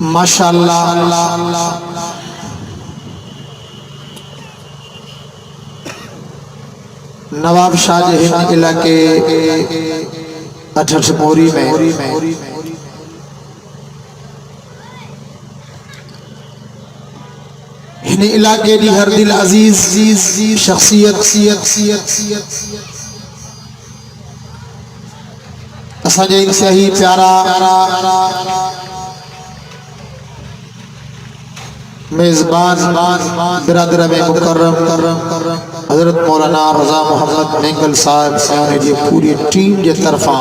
माशाअल्लाह। नवाब शाह हिंद इलाके अठठमोरी में हिन इलाके दी हर दिल अजीज शख्सियत असांजे इंतहाई प्यारा मेज़बान बिरादर में मुकर्रम हजरत मौलाना रज़ा मोहम्मद मेंगल साहब साहब जी पूरी टीम के तरफा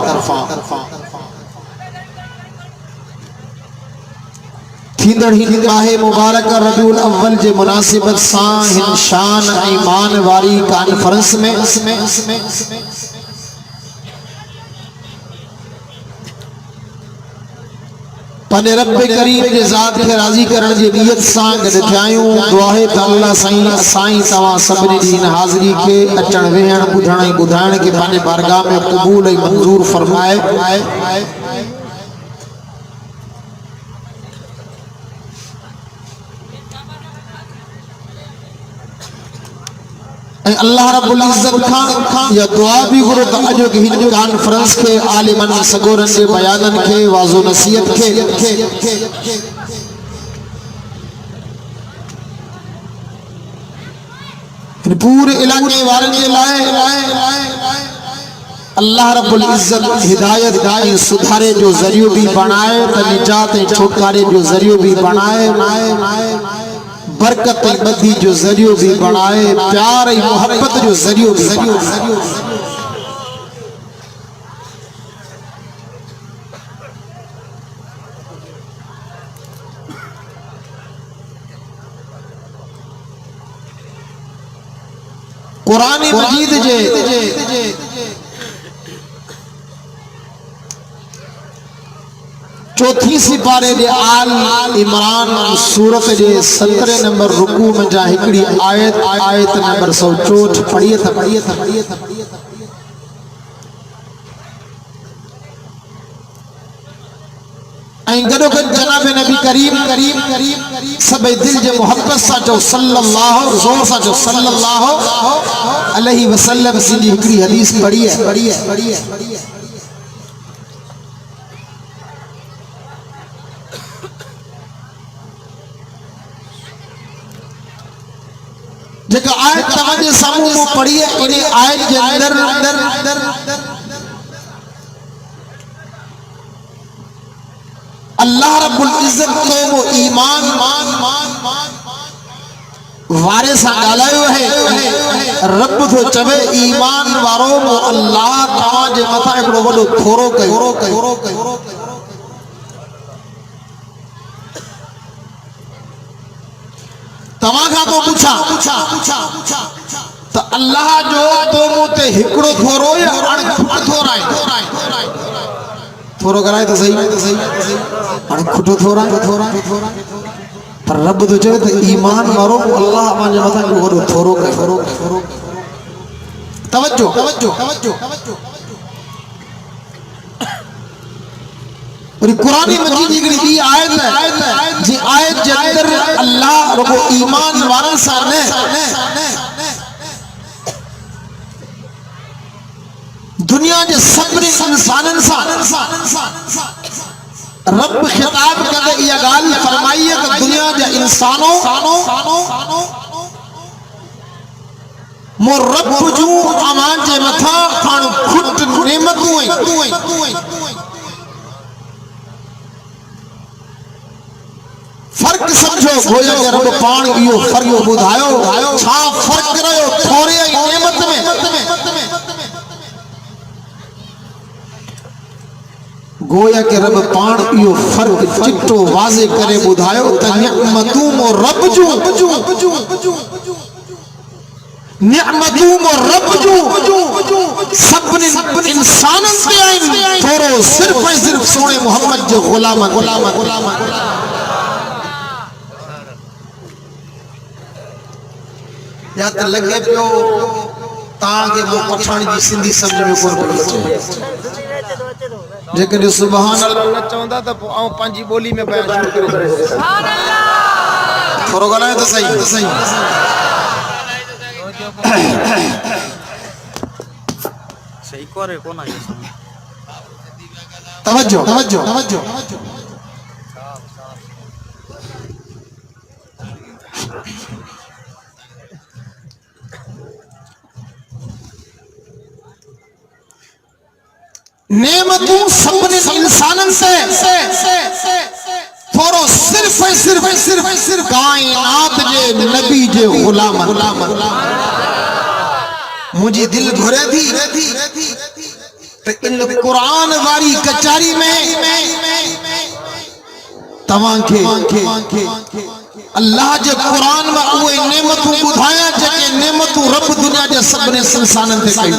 थींदड़ हिंद माहे मुबारक रबीउल अव्वल जे मुनासिबत सां हिन शान ईमान वारी कॉन्फ्रेंस में पने रब करीम के ज़ात के राज़ी करण जी नियत सां गॾु थिया आहियूं। दुआ है त अल्लाह साईं तव्हां सभिनी जी इन हाज़िरी खे अचण वेहण ॿुधण ऐं ॿुधाइण खे पंहिंजे बारगाह में क़बूल ऐं मंज़ूर फरमाए। अल्लाह रब्बुल इज्जत खां या दुआ भी गुरु त अजो की हिन कॉन्फ्रेंस के आलिमन सगोरन के बयानन के वाज़ो नसीहत के पूरे इलाके वारन के लाए अल्लाह रब्बुल इज्जत हिदायत ऐं सुधारे जो ज़रियो भी बनाए त निजात ऐं छुटकारे जो ज़रियो भी बनाए बरकत बदी जो जरियो भी बनाए प्यार मोहब्बत जो जरियो भी बनाए। कुरान मजीद जे चौथी सिपारे जे आल इमरान सूरत जे 17 नंबर रुकू में जा हिकड़ी आयत नंबर 164 पढ़िए त ऐं गॾो गॾु जनाब नबी करीम सभई दिल जे मोहब्बत सां चओ सल्लल्लाहु ज़ोर सां चओ सल्लल्लाहु अलैहि वसल्लम जी हिकड़ी हदीस पढ़ी है। जेका आयत तव्हांजे साम्हूं मूं पढ़ी है इन आयत जे अंदर अल्लाह रब्बुल इज्जत को ईमान वारे सां ॻाल्हायो है। रब थो चवे ईमान वारो मो अल्लाह तव्हांजे मथां हिकिड़ो वॾो थोरो कयो। तव्हां खां को पुछा त अल्लाह जो तो मूं ते हिकिड़ो थोरो या अणखुट थोराए थोरो कराए तो सही अणखुट थोराए पर रब तो चवे त ईमान वारो अल्लाह मुंहिंजे मथां हिकिड़ो वॾो थोरो कयो। तवज्जो और कुरान मजीद की दी आयत है जी आयत के अंदर अल्लाह रब्बो ईमान वारन सा ने दुनिया के सभी इंसानन सा रब खिताब करे ये गाल फरमाई है कि दुनिया के इंसानों मो रब जो अमान जे मथा खान खुद नेमतूं फर्क समझो गोया के रब पान इयो फर्क बुधायो छा फर्क रहो थोरे नेमत में गोया के रब पाण इहो फर्क चिट्टो वाज़े करे ॿुधायो त निअमतूं मो रब जूं निअमतूं मो रब जूं सभिनी इंसाननि ते आहिनि थोरो सिर्फ़ ऐं सिर्फ़ सोणे मोहम्मद जो ग़ुलाम या त लगे पियो तांखे वो पठान जी सिंधी समझ में कोन पई अचे जेकॾहिं सुभान अल्लाह चवंदा त पोइ आउं पंहिंजी ॿोली में बयान शुरू करे सुभान अल्लाह थोरो ॻाल्हायो त सही सही करे कोन आहे तवज्जो नेमतूं सभिनी इंसाननि से थोरो सिर्फ़ काइनात जे नबी जे ग़ुलाम मुझी दिल घुरे थी त इन कुरान वारी कचारी में तव्हांखे अल्लाह जे कुरान में उहे नेमतूं ॿुधाया जेके नेमतूं रब दुनिया जे सभिनी इंसाननि ते कई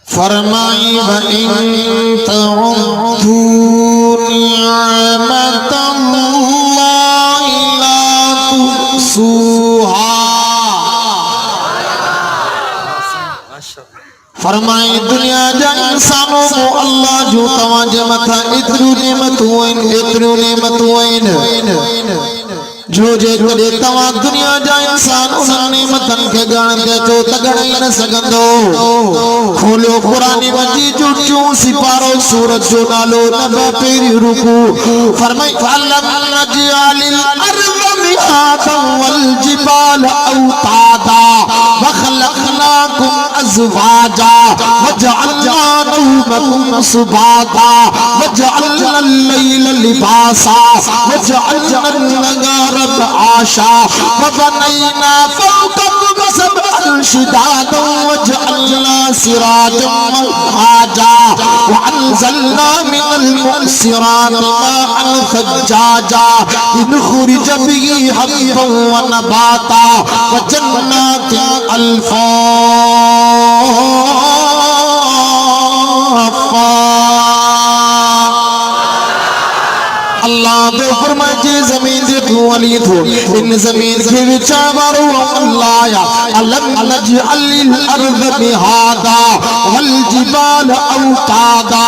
फरमाई व इन तउद्दू निअमतल्लाहि ला तुहसूहा फरमाई दुनिया जा इंसानों को अल्लाह जो तवाजे मथा एतिरियूं नेमतूं आहिनि जो जे कदे तवा दुनिया जा इंसान उन नेमतन के गण दे तो तगड़ ही न सकंदो खोलो कुरानी मजीद जो चूं सिपारो सूरत जो नालो नबा पेरी रुकू फरमाई फलम नजअलिल अर्द मिहादन वल जिबाल औतादा व खलकनाकुम अज़वाजा वजअलना नौमकुम सुबाता वजअलना अल-लैल लिबासा वजअलना अन-नहार आशा वबनैना फौककुम सबअन शिदादा वजअलना सिराजन वहाजा वअनज़लना मिनल मुअस्सिराति माअन सज्जाजा लिनुख़रिज बिही हब्बन व नबाता वजन्नातिन अल्फाफा अल्लाह दे फरमाए जे जमीन दे तू अली थो इन जमीन के विचा वारो अल्लाह या अलम नजअलिल अर्द मिहादा वल जिबाल औतादा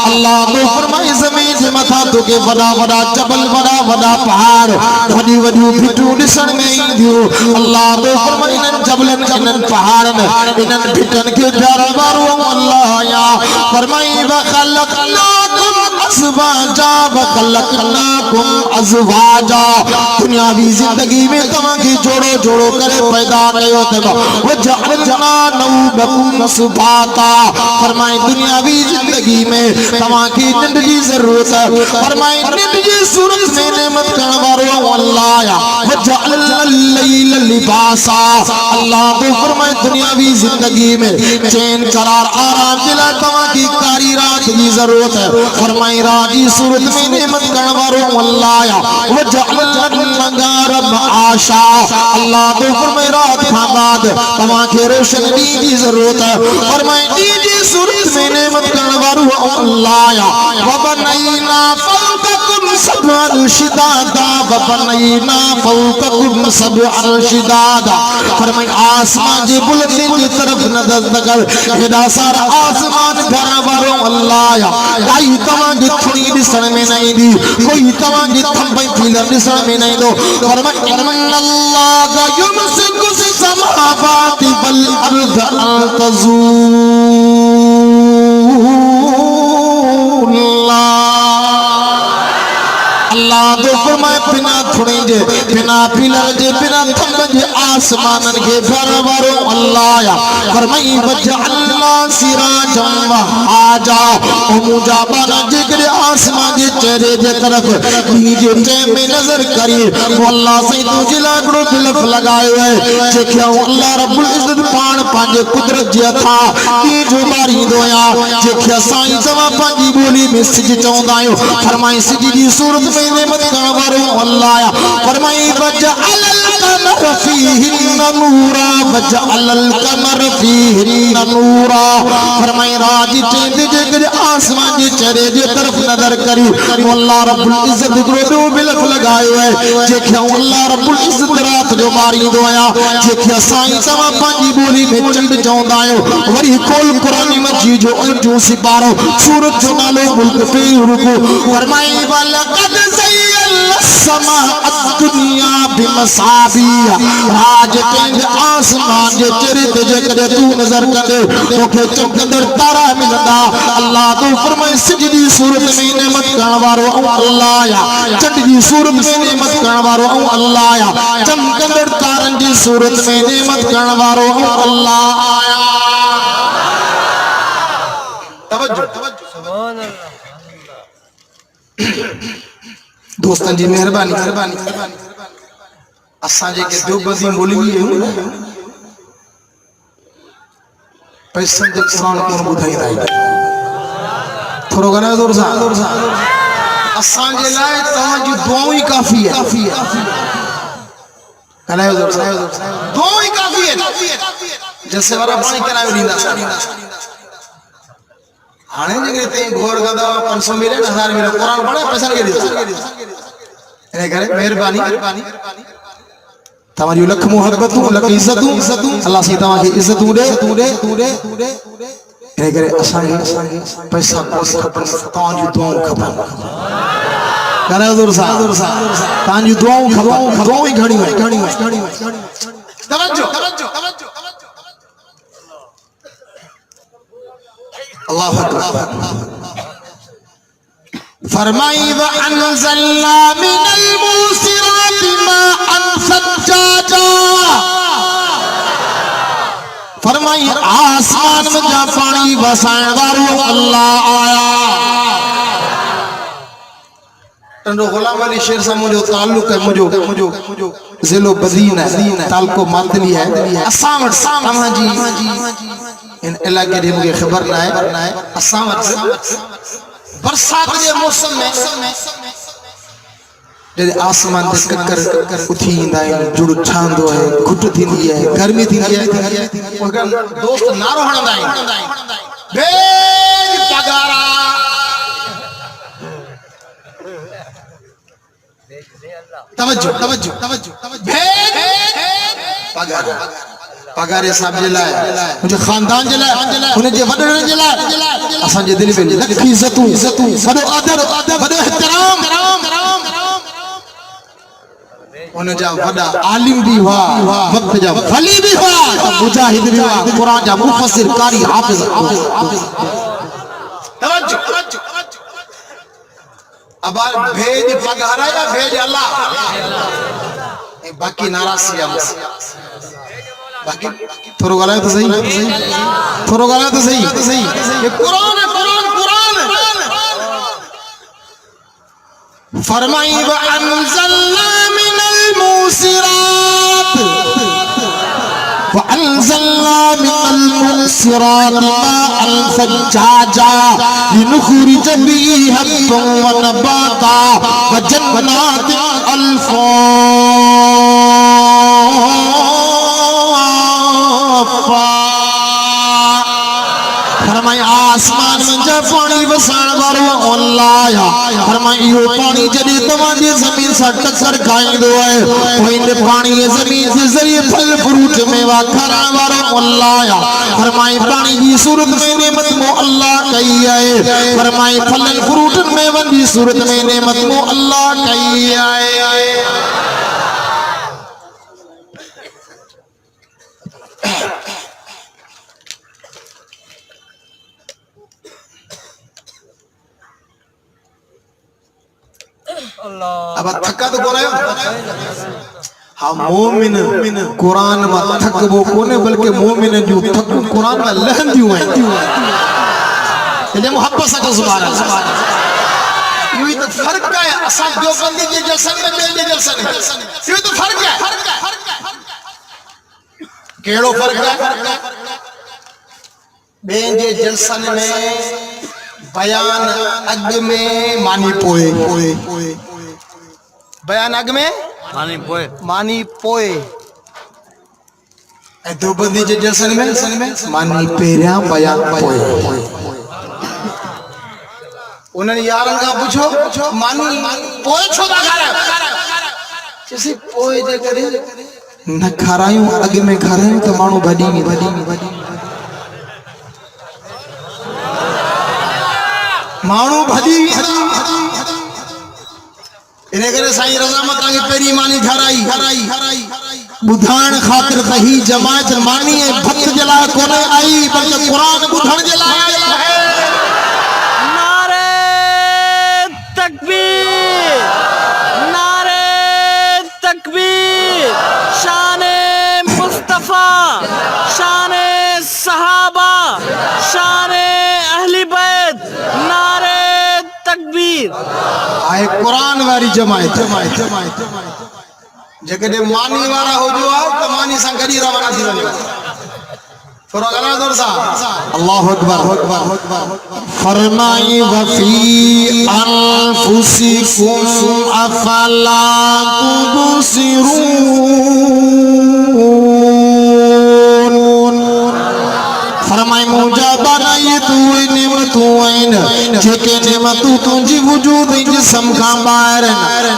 अल्लाह दे फरमाए जमीन से मथा तो के बड़ा बड़ा जबल बड़ा पहाड़ वडी वडी भिटू दिसण में इंदियो अल्लाह दे फरमाए इन जबलन इन पहाड़न इन भिटन के प्यारा वारो अल्लाह या फरमाए व खलकनाकुम अज़वाजा व खलकनाकुम अज़वाजा दुनियावी जिंदगी में तव्हांखे जोड़ो करे पैदा कयो अथव वजअलना नौमकुम सुबाता फरमाए दुनियावी जिंदगी में तव्हांखे निंड जी जरूरत है फरमाए निंड जी सूरत में नेमत करण वारो अल्लाह या वजअलना अल-लैल लिबासा अल्लाह तो फरमाए दुनियावी जिंदगी में चैन करार आराम दिला तव्हांखे कारी रात जी जरूरत है फरमाए राजी सूरत में नेमत करण वारो अल्लाह या वजअलना अन-नहार आशा अल्लाह तो फरमाए रात खां बाद तव्हांखे रोशनी जी जरूरत है फरमाए ॾींहं जी सूरत में नेमत करण वारो अल्लाह या वबनैना फौककुम सबअन शिदादा वबनैना फौककुम सबअन शिदादा फरमाए आसमान जी बुलंदी जी तरफ नजर कर हेॾा सारा आसमान घर वारो अल्लाह या काई तव्हांजी थुड़ी ॾिसण में न ईंदी कोई तव्हांजी थंभई फीलर ॾिसण में न ईंदो फरमाए इन्नल्लाह युमसिकु समावाति वल अर्द अन तज़ूला अल्लाह दो फरमाए बिना थुणी जे बिना पिलर जे बिना थंब जे आसमानन के फरवरो अल्लाह या फरमाई वजअलना सिराजम वहाजा ओ मुजा बना जिक्र आसमान जे चेहरे जे तरफ नीचे टाइम में नजर करी वो अल्लाह से तुझे लागड़ो बिलफ लगाए हुए जेख्या अल्लाह रब्बुल इज्जत पान पांजे कुदरत जे था की जो मारी दोया जेख्या साईं जवा पांजी बोली में सिज चौंदा आयो फरमाई सिज जी सूरत में नेमत करण वारो अल्लाह या फरमाई वजअलल कमर फीहिन नूरा वजअलल कमर फीहिन नूरा फरमाई राज चेंद जे करे आसमान जे चेहरे जे तरफ नजर करी अल्लाह रब्बुल इज्जत ग्रो बिलफ लगायो है जेख्या अल्लाह रब्बुल इज्जत रात जो मारी दोया जेख्या साईं जवा पांजी बोली में चंद चौंदा आयो वरी कोल कुरान मजीद जो उल्टू सिपारो सूरत जो नालो मुल्क पे रुको फरमाई वलकद ज़य्यना समा दुनिया बिमसाबिया राज तेंद आसमान जे चरित जे कदे तू नजर करे तोखे चमकंदड़ तारा मिलदा अल्लाह तो फरमाए सिजदी सूरत में नेमत करण वारो अल्लाह या चंड जी सूरत में नेमत करण वारो अल्लाह या चमकंदड़ तारन जी सूरत में नेमत करण वारो अल्लाह आया तवज्जो सुभान अल्लाह दोस्तन जी मेहरबानी असा जे के देवबंदी मौलवी है पैसा जे कुरान कोन बुधाईंदा है थोरो गना जोर सा असा जे लाए तवा जी दुआओं ही काफी है गना जोर सा दुआओं ही काफी है जैसे वारा पानी करायो दींदा हाने जगह ते घोर गदा 500 मिले 1000 मिले कुरान पढ़े पैसा के दे ए करे मेहरबानी तमारी लख मोहब्बतू लख इज्जतू अल्लाह सी तमा की इज्जतू दे ए करे असा पैसा कोस खपन तां जी दुआओं खपन करे हुजूर सा तां जी दुआओं ही घणी तवज्जो अल्लाहु अकबर फरमाई व अनज़लना मिनल मुसिराति माअन सज्जाजा फरमाई आसमान में जा पानी वसाण वारो अल्लाह आया तंडो गुलाम अली शेर सा मुझे ताल्लुक है मुझो जिलो बदीना ताल्को मातली है असावट तमा जी इन इलाके दी मुझे खबर ना है असावट बरसात के मौसम में जदे आसमान ते ककर उठी इंदा है जुड़ छांदो है घुट थींदी है गर्मी थींदी है मगर दोस्त नारो हणंदा है बेज पगारा तवज्जो भेद पगारा पगारे साहब जलाए मुझे खानदान जलाए उन्हें जे वडड़न जलाए असा जे दिल में लखी इज्जतू वडो आदर वडो एहतराम उन्हें जा वडा आलिम भी हुआ वक्त जा वली भी हुआ मुजाहिद भी हुआ कुरान जा मुफस्सिर कारी हाफिज तवज्जो अब भेज पगारा या भेज अल्लाह बाकी नाराज़ी है बाकी थोरो गला तो सही ये कुरान फरमाई व अनज़लना मिनल मुसिरात माअन सज्जाजा लिनुखरिज बिही हब्बन व नबाता व जन्नातिन अल्फा फरमाई आसमान में जब पानी वसाण वारो अल्लाह या फरमाई यो पानी जदी तमाजी जमीन सा टक्कर खाइंदो है ओइन पानी ये जमीन के जरिए फल फ्रूट मेवा खाण वारो अल्लाह या फरमाई पानी की सूरत में नेमत मो अल्लाह कही है फरमाई फल फ्रूट मेवन की सूरत में नेमत मो अल्लाह कही है अब थका तो कोन हाँ मोमिन कुरान में थकबो कोने बल्कि मोमिन जो थक कुरान में लहंदियूं आहिनि इने मोहब्बत सां सुभान अल्लाह यो ही तो फर्क है असा जो बंदी के जलसन में मेरे जलसन है यो तो फर्क है केड़ो फर्क है बेन जे जलसन में बयान अग में मानी पोए बयान अग में मानी पोए ए दो बंदी जे जलसन में मानी पेरिया बयान पोए उन्हें यारन का पूछो मानी पोए छो दा खारा जैसे पोए जे करे न खारायूं अग में खारायूं तो मानू भडी मानू भडी इने करे साईं रज़ामत के पेरी मानी खाराई बुधान खातिर कही जमात मानी भक्त जला कोने आई बल्कि कुरान बुधण जला शाने मुस्तफा शाने सहाबा शाने अहली बैत नारे तकबीर आए कुरान वारी जमात जकदे मानी वाला हो जो तो मानी सा गडी रवाना थी वने थोड़ा गाना जोर सा अल्लाहु अकबर फरमाई वफी अनफुसिकुम अफला तुबसिरून फरमाई मुजा बनाई तू नेमतू आइन जेके नेमतू तुंजी वजूद जिस्म का बाहर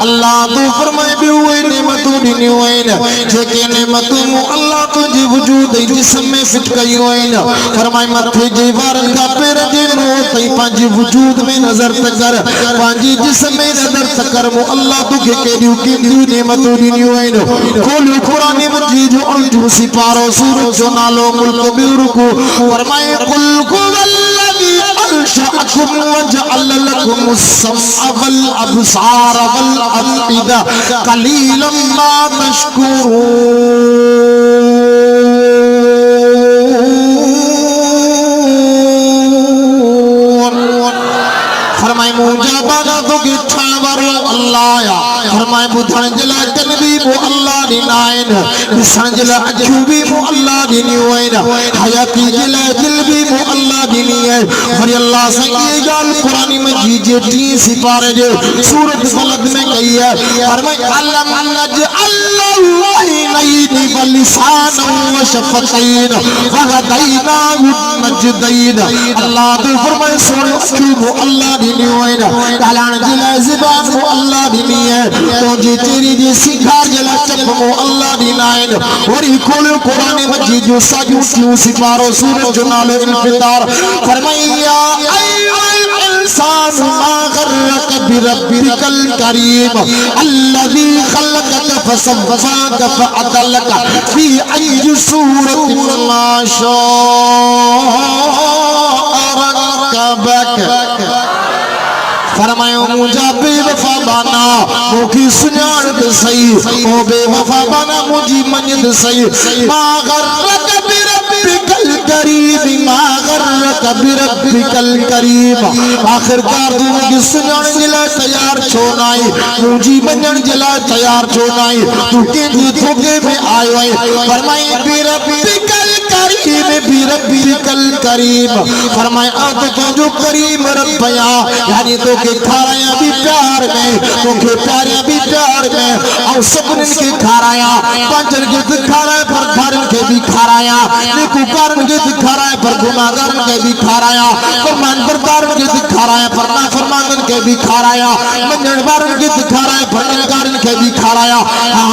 अल्लाह तू फरमाई बि उहे नेमतू दिनियो आइन जेके नेमतू अल्लाह तुंजी वजूद जिस्म में फिट कयो आइन फरमाई मथे जे वारन का पैर जे नो तई पांजी वजूद में नजर तकर पांजी जिस्म में नजर तकर मो अल्लाह तू के केडियो केडियो नेमतू दिनियो आइन खोल कुरान मजीद जो अर्जु सिपारो सूरज जो नालो मुल्क बिरुकु फरमाए कुल हुवल्लज़ी अंशअकुम वजअल लकुमुस-समअ वल अबसार वल अफ़इदा क़लीलन मा तशकुरून फरमाए मुझा बागा तो कि ठावर अल्लाह या फरमाए बुधन जला कन भी वो अल्लाह दी नाइन निशान जला अजू भी वो अल्लाह दी न्यूइन हयाती जला दिल भी वो अल्लाह दी न्यूइन और अल्लाह से ये गाल कुरान मजीद जे 3 सिपारे जो सूरत फलक में कही है फरमाए अल्लाह नज अल्लाह नईनी वलिसान व शफतैन वहदैना नजदैन अल्लाह तो फरमाए सुन वो अल्लाह दी न्यूइन गालान जला ज़बान वो अल्लाह दी है तो जी तेरी जी सिखार जला चप वो अल्लाह दी नाइन और ही खोल कुरान मजीद जो साजू क्यों सिपारो सूरज जो नालो इन्फितार फरमाया अय्युल इंसान मा गर्रक बिरब्बिकल करीम अल्लज़ी खलक़क फसव्वाक फअदलक फी अय्यि सूरतिन मा शा'a रकबक फरमायो मुझा बेवफा बाना मोकी सुनाण दे सही ओ बेवफा बाना मुझी मन्यद सही मा गर्रक बिरब्बिकल करीम मा गर्रक बिरब्बिकल करीम आखिरकार तू मुझी सुनाण जिला तैयार छो नाई मुझी मन्यण जिला तैयार छो नाई तू के धोखे में आयो है फरमाए बिरब्बिकल करीम बिरब्बिकल करीम फरमाए अब तो जो करीम रब्बया यानी तो के खाराया भी प्यार में तो के प्यारे भी प्यार में और सबने के खाराया पंचर के खाराया पर घरन के भी खाराया नेकुकारन के खाराया पर गुनाहगारन के भी खाराया फरमान बरदारन के खाराया पर नाफरमानन के भी खाराया मंजनवारन के खाराया पर नकारन के भी खाराया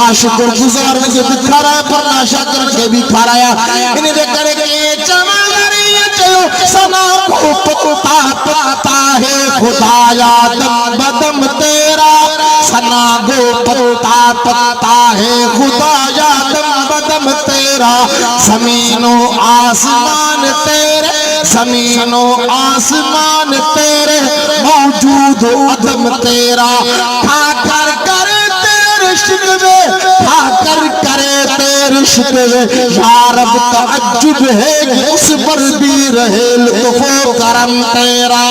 हां शुक्रगुजारन के खाराया पर नाशाकरन के भी खाराया इन्हें देख करे के चमागरी चयो सना को पता है खुदाया दम बदम तेरा सना गो पता है खुदाया दम बदम तेरा ज़मीनो आसमान तेरे ज़मीनो आसमान तेरे मौजूद अदम तेरा खा कर में खाकर करे तेरे रिश्ते में यार अब तअज्जुब है कि उस पर भी रहे लुत्फ़ो करम तेरा।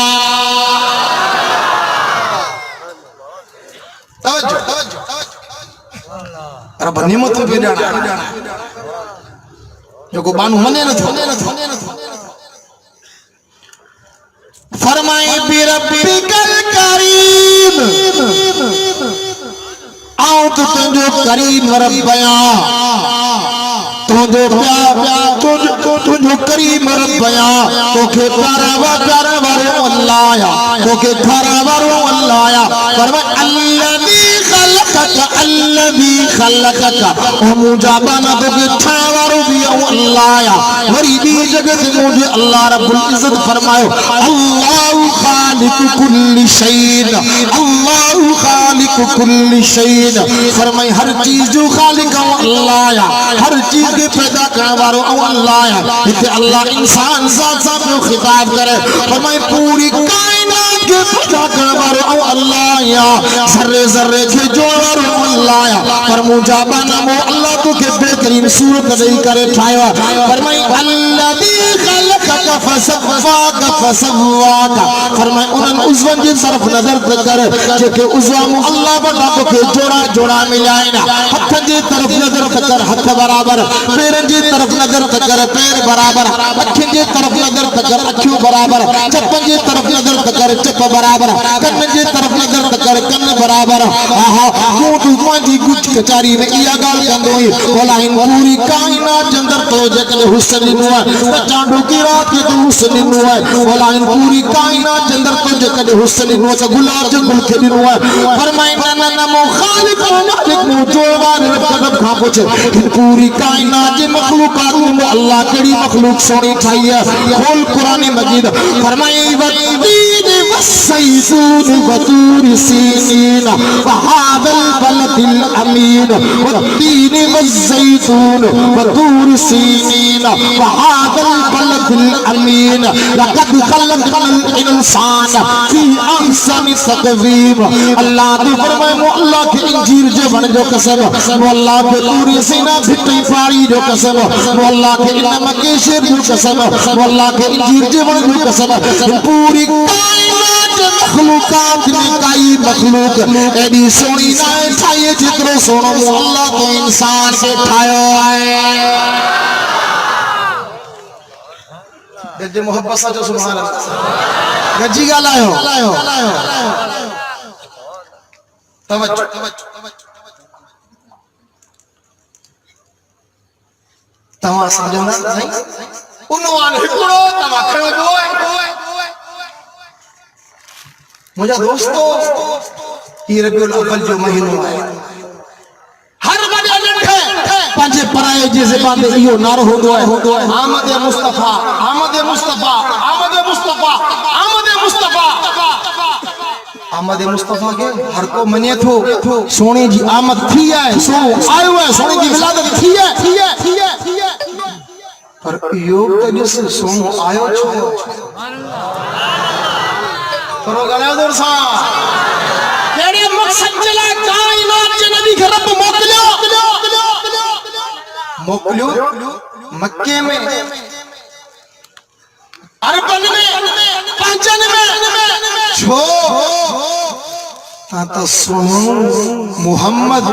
रब निमत पे जाना जो को बानू मने न फरमाए भी रब्बी कल करीम आओ तो तुझो करीम रब्बया तुझो तुझो करीम रब्बया तोखे प्यारा रे अल्लाह तोखे प्यारा रे अल्लाह फरमाए अल्लज़ी खलक़का ओ मुझा बना तोखे ठावारो भी अल्लाह वरी भी जगत मुझे अल्लाह रब्बुल इज्जत फरमायो अल्लाहु खालिकु कुल्ली शैइन अल्लाहु खालिकु कुल्ली शैइन फरमाए हर चीज जो खालिक अल्लाह हर चीज के पैदा करने वालो अल्लाह इते अल्लाह इंसान साथ में खिताब करे फरमाए पूरी कायनात के पैदा करने वालो अल्लाह जर्रे जर्रे के जोड़ो अल्लाह पर मुझा बना मो अल्लाह तो के बेहतरीन सूरत नहीं करे ठाया फरमाए अल्लज़ी खलक़का फसव्वाका फसव्वाका फरमाए उन उज़वन जी तरफ नजर कर जेके उज़वा मो अल्लाह बना तो के जोड़ा जोड़ा मिलाए ना हथ जी तरफ नजर कर हथ बराबर पैर जी तरफ नजर कर पैर बराबर अखि जी तरफ नजर कर अखियों बराबर चप जी तरफ नजर कर चप बराबर कन जी तरफ नजर कर कन बराबर आहा तू जी कुछ कचारी में इया गाल कंदो बोला इन पूरी कायनात के अंदर तो जकने हुस्न नु है चांदो की रात के तो हुस्न नु है बोला इन पूरी कायनात के अंदर तो जकने हुस्न नु है गुलाब जो गुल के नु है फरमाए ना मो खालिक मालिक मो जोवान रब खा पूछे इन पूरी कायनात के मखलूकात में अल्लाह केड़ी मखलूक सोनी ठाई है खोल कुरान मजीद फरमाए वतीन वसैतून वतूर सीनीन वहादल बलदिल अमीन वत्तीन वज़ैतून वतूर सीनीन वहादल बलदिल अमीन लक़द खलक़नल इंसान फी अहसनि तक़वीम अल्लाह ने फरमाया मो अल्लाह के इंजीर जे बन जो कसम मो अल्लाह के तूर सीना भिट्टी फाड़ी जो कसम मो अल्लाह के इल्म के शेर जो कसम मो अल्लाह के इंजीर जे बन जो कसम पूरी कायनात मखलूकात में काई मखलूक एडी सोनी ना ठाई जितरो सोनो अल्लाह तो इंसान से ठायो है गजे मोहब्बत सा जो सुभान अल्लाह गजी गालायो तवज्जो तवा समझंदा नहीं उनवान हिकड़ो तवा खणो दोए मुझा दोस्तों ये रबीउल अव्वल जो महीनो है हर वडे नंढे पंजे पराए जी ज़बान ते इहो नारो होंदो है आमद मुस्तफा आमद मुस्तफा आमद मुस्तफा आमद मुस्तफा आमद मुस्तफा के हर को मने थो सोने जी आमद थी है सो आयो है सोने जी विलादत थी है पर योग ते से सोनो आयो छो करो गला दूर सा केड़े मकसद चला कायनात के नबी के रब मोकलियो मक्के में अरबन में पंजन में छो ता सुनो मोहम्मद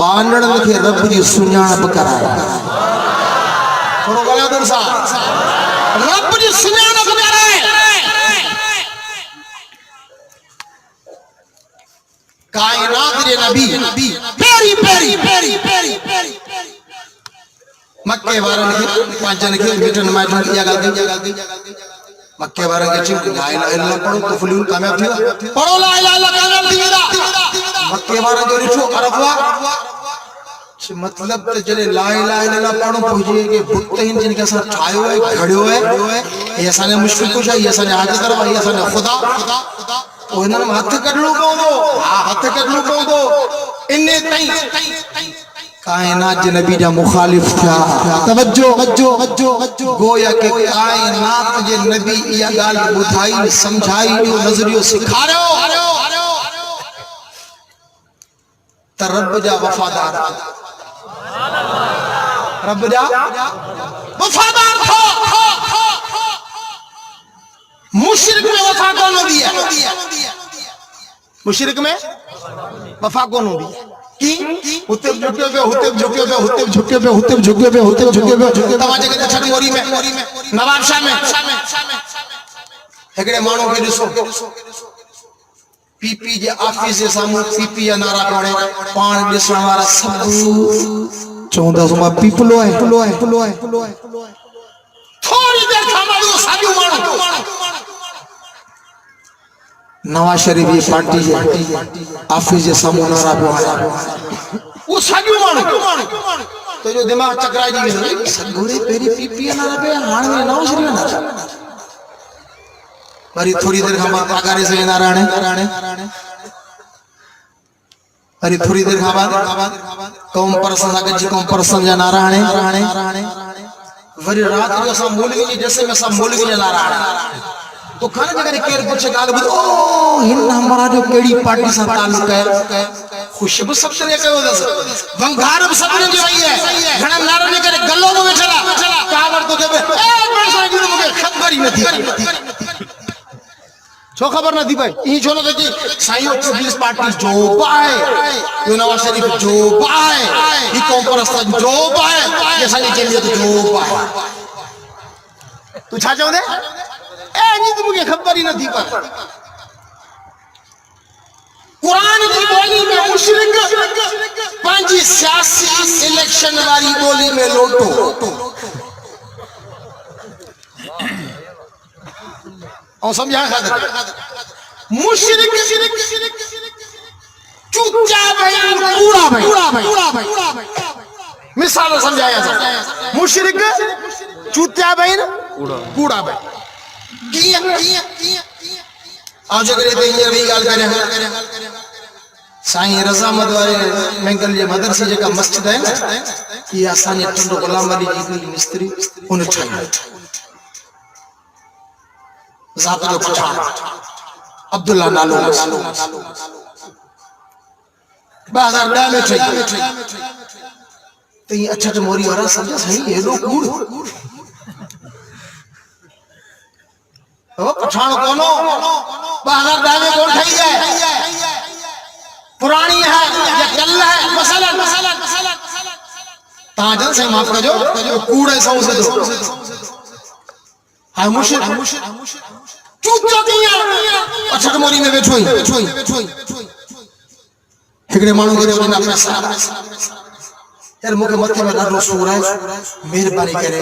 बानड़ के रब जी सुञाणप कराया करो गला दूर सा रब जी सुञाणप कराया कायनात रे नबी पेरी पेरी पेरी पेरी पेरी मक्के वारन के पांचन के मिटन माटन किया गल मक्के वारन के चिम ला इलाहा इल्लल्लाह पढ़ो तो फुल कामयाब थी पढ़ो ला इलाहा इल्लल्लाह कामयाब थी मक्के वारन जो रिठो अरबवा मतलब तो चले ला इलाहा इल्लल्लाह पढ़ो पहुंचे के बुत हिन जिनके साथ ठायो है घड़ियो है ये साने मुश्किल कुछ है ये साने हाथ करवा ये साने खुदा ओनन हाथ कढलो पवंदो हाथ कढलो पवंदो इने तई कायनात जे नबी जा मुखालिफ था तवज्जो गोया के कायनात जे नबी या गाल बुधाई समझाई जो नजरियो सिखारो त रब जा वफादार रब जा वफादार था। मुशरिक में वफा कौन होती है? मुशरिक में वफा कौन होती है? हुते झुके पे हुते झुके पे हुते झुके पे हुते झुके पे हुते झुके पे तवाजे के छठी मोरी में नवाब शाह में एकड़े माण्हू खे ॾिसो पीपी जे ऑफिस जे साम्हूं पीपी जा नारा खणे पाण ॾिसण वारा सब चवंदा मां पीपलो आहे थोड़ी देर खां बाद वो साॻियो माण्हू नवाज शरीफ जी पार्टी जे ऑफिस जे साम्हूं नारा पियो हणे वो साॻियो माण्हू तो जो दिमाग चकराइजी वियो सदगुरे पहिरीं पीपी जा नारा पिया हाणे नवाज शरीफ जा नारा वरी थोड़ी देर खां बाद पगारे से नारा हणे वरी थोड़ी देर खां बाद कौम परसन सां कौम परसन जा नारा हणे वरी रात जो असां मौलवी जी जैसे में सब मौलवी जा नारा हणे तो खान जगह केर पूछे गाल ओ हिन हमारा जो केड़ी पार्टी से ताल्लुक है खुशबू सब ने कयो दस वंगार सब ने जो आई है घणा नारा ने करे गल्लो में बैठला कावर तो जबे ए पैसा जी मुके खबर ही नहीं छो खबर नहीं भाई ई छोनो तो जी साईं पीपल्स पार्टी जो पाए यो नवाज शरीफ जो पाए ई कौम परस्त जो पाए ये सारी जमीयत जो पाए तू छा चाहंदे ए नी तो मुके खबर ही नहीं पर कुरान की बोली में मुशरिक पांची सियासी इलेक्शन वाली बोली में लोटो और समझा खातिर मुशरिक चुच्चा भाई कूड़ा भाई मिसाल समझाया था मुशरिक चुच्चा भाई कूड़ा भाई आज अगर ये भी गाल करें साईं रज़ामत वाले मैंगल जे मदरसे जेका मस्जिद है ये आसानी टंडो गुलाम अली जी मिस्त्री उन ठाही ज़ात जो पठान अब्दुल्ला नालो 2010 में ठाही तो ये अच्छा मोरी वाला समझ सही ये लो कूड़ ओ पठान कोनो 2010 में कौन ठाही है पुरानी है या कल है मसलन ताजन से माफ करो कूड़े सौ से दो हां मुशरिक चूचो दिया अच्छा मोरी में बैठो ही एकड़े माण्हू के देना पैसा यार मुके मथे में ॾाढो सूर है मेहरबानी करे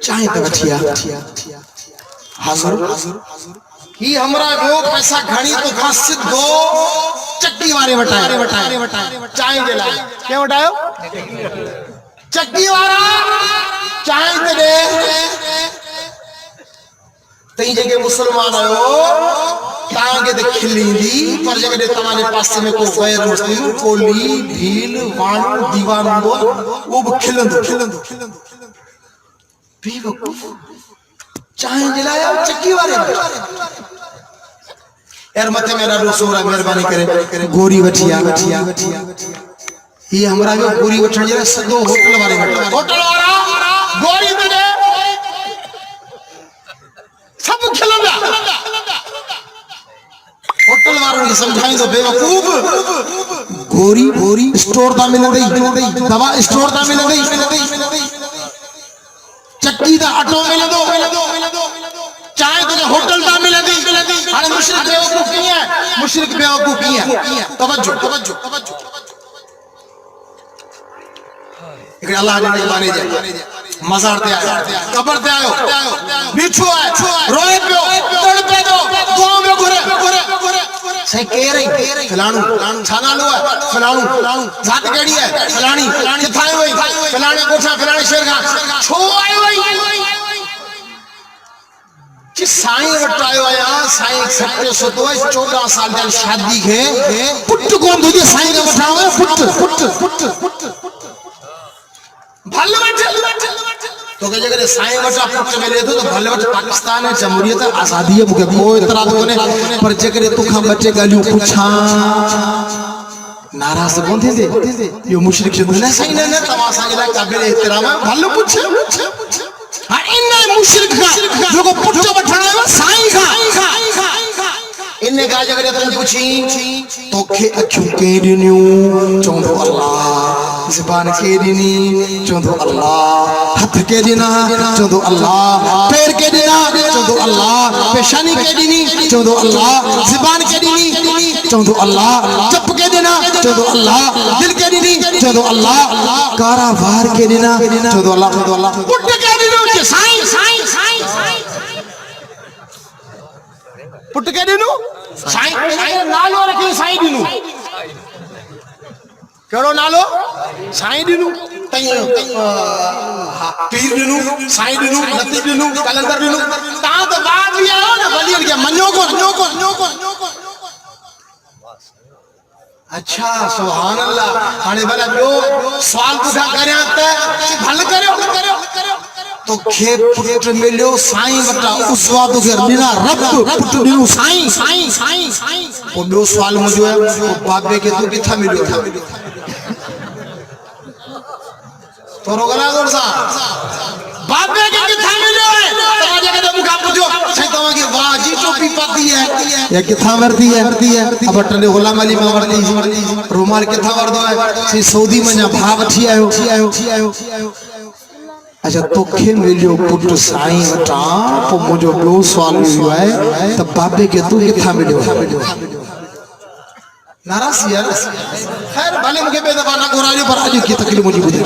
चाहे तो बठिया हाजिर ही हमरा जो पैसा घणी तो खां सिद्धो चक्की वारे वटाए चाहे दे ला के वटायो चक्की वारा चाहे दे तई जगह मुसलमान आयो तांगे ते खिलींदी पर जगह तमारे पास में को गैर मुस्लिम कोली भील वाणो दीवान हो वो खिलंदो बेवकूफ चाहे दिलाया चक्की वाले यार मथे मेरा दोस्तोरा मेहरबानी करे गोरी वठिया ये हमरा जो गोरी वठण जे सदो होटल वाले होटल वाला गोरी दे सब खिलंदा होटल वालों ने समझाई तो बेवकूफ गोरी स्टोर दा मिलंदी दवा स्टोर दा मिलंदी चक्की दा ऑटो मिलंदो चाहे तुझे होटल दा मिलंदी हाने मुशरिक बेवकूफ की है तवज्जो एक अल्लाह ने माने जे मजार ते आयो कब्र ते आयो बिछो है रोए पियो तड़ पे दो दुआ में घुरे सही कह रही फलाणू छाना लो है फलाणू जात केड़ी है फलाणी किथा होई फलाणे कोठा फलाणे शेर खां छो आयो होई कि साईं वटायो आया साईं सच्चे सतो 14 साल जी शादी के पुट कोन तुझे साईं का वठावे पुट भले वठ तो के जगह साईं वटा पुट मिले तो भले वठ पाकिस्तान है जमहूरियत आजादी है मुके कोई इतराज कोने पर जगह तू खा बच्चे गालियों पूछा नाराज कोन थे यो मुशरिक से न सही न तवा सां ला काबिल एहतराम भलो पूछ हां इन मुशरिक का जो को पुट वठण आयो साईं का इन्ने का जगह तुम पूछी तोखे अखियूं के दिनियूं चोंदो अल्लाह ज़बान के दिनी चोंदो अल्लाह हथ के दिना चोंदो अल्लाह पैर के दिना चोंदो अल्लाह पेशानी के दिनी चोंदो अल्लाह ज़बान के दिनी चोंदो अल्लाह चप के दिना चोंदो अल्लाह दिल के दिनी चोंदो अल्लाह कारा वार के दिना चोंदो अल्लाह पुट के दिनो के साईं पुट के दिनु साईं नालो रखी साईं दिनु केड़ो नालो साईं दिनु पीर दिनु साईं दिनु नती दिनु कलंदर दिनु ता तो बाद भी आओ ना वलियन के मन्यो को अच्छा सुभान अल्लाह हाने भला जो सवाल पूछा करया त भल करियो तो खे पुट मिलियो साईं वटा उसवा तो के बिना रब पुट दिनु साईं ओ बो सवाल मुजो है बाबे के तू किथा मिलियो तोरो गला जोर सा बाबे के किथा मिलियो है तवा जगह तो मुका पूछो सही तवा के वाह जी टोपी पाती है या किथा वर्दी है अब टने गुलाम अली में वर्दी रुमाल किथा वर्दो है सी सऊदी में भाव थी आयो अच्छा तोखे मिलियो पुट साईं वटा पो मुजो बो सवाल हुयो है त बाबे के तू किथा मिलियो नाराज यार खैर भले मुके बेदफा ना गोरायो पर आज की तकलीफ मुझे बुझे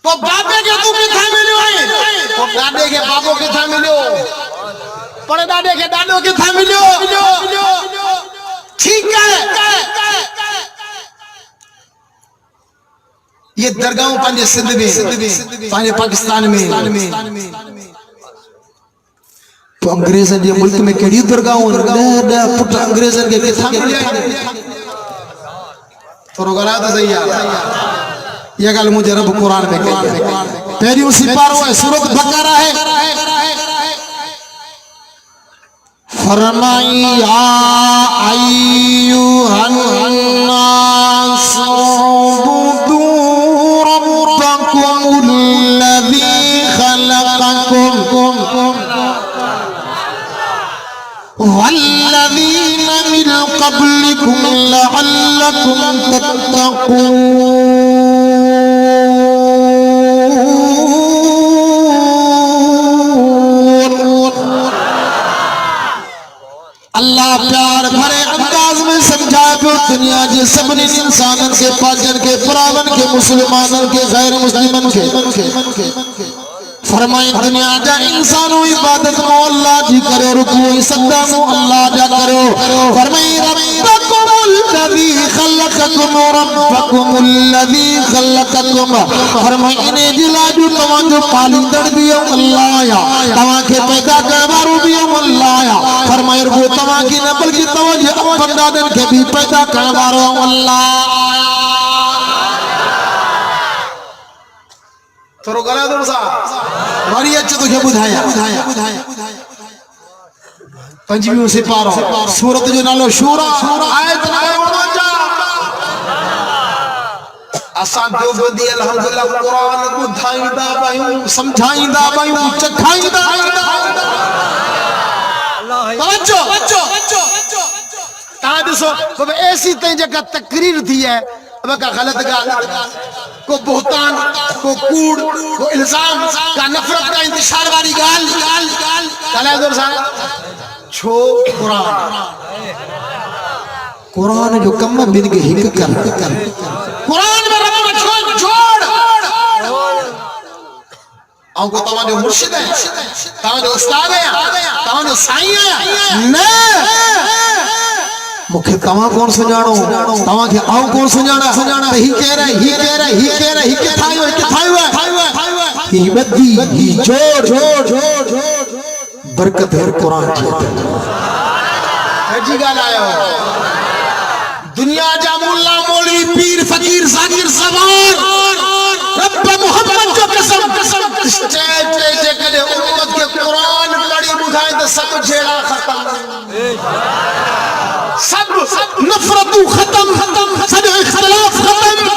तो बाबे के तू किथा मिलियो है तो दादे के बाबो किथा मिलियो पर दादे के दादो किथा मिलियो ठीक है ये दरगाहों पंजे सिंध में पंजे पाकिस्तान में तो अंग्रेजन जे मुल्क में केड़ी दरगाहों दा पुट अंग्रेजन के किथा मिलिया तोरो गला तो सही है ये गल मुझे रब कुरान में कहता है पहली सिपारो है सूरत बकरा है फरमाई या अय्युहन नास उबुदू रब्बकुमुल्लज़ी खलक़कुम वल्लज़ीन मिन क़ब्लिकुम लअल्लकुम तत्तक़ून अल्लाह प्यार भरे अंदाज में समझा पियो दुनिया जे सबने इंसानन के पाजन के फरावन के मुसलमानन के गैर मुस्लिमन के फरमाई दुनिया जा इंसानों इबादत मो अल्लाह जी करो रुकू सजदा मो अल्लाह जा करो फरमाई रब्बकुमुल्लज़ी खलक़कुम रब्बकुमुल्लज़ी खलक़कुम फरमाई इने जिला जो तवा जो पालींदड़ भी अल्लाह या तवा के पैदा करने वालो भी अल्लाह या फरमाई वो तवा की न बल्कि तवा जे अपन दादन के भी पैदा करने वालो अल्लाह तोरो गला दो सा वारी अच्छ तुझे बुधाया पंजवीं से पारो सूरत जो नालो शूरा आयत नंबर 49 असां देवबंदी अल्हम्दुलिल्लाह कुरान बुधाईंदा बायूं समझाईंदा बायूं चखाईंदा तवज्जो ता दिसो अब ऐसी तई जगह तकरीर थी है अब का गलत गाल को बोहतान को कूड़ को इल्जाम का नफरत का इंतशार वाली गाल कलादुर साहब छो कुरान जो कम बिन के हिक कर कुरान में रब छोड़ आओ को तवा जो मुर्शिद है तवा जो उस्ताद है तवा जो साईं है न मुखे तवा कौन सुजानो तवा के आओ कौन सुजाना ही कह रहा ही थायो ही बद्दी ही जोड़ बरकत है कुरान जी गाल आयो दुनिया जा मुल्ला मौलवी पीर फकीर जाकिर सवार रब मोहम्मद जो कसम स्टेज पे जे कदे उम्मत के कुरान पढ़ी बुधाए तो सब झेड़ा खत्म सब नफरतू खत्म, सब इख्तिलाफ खत्म,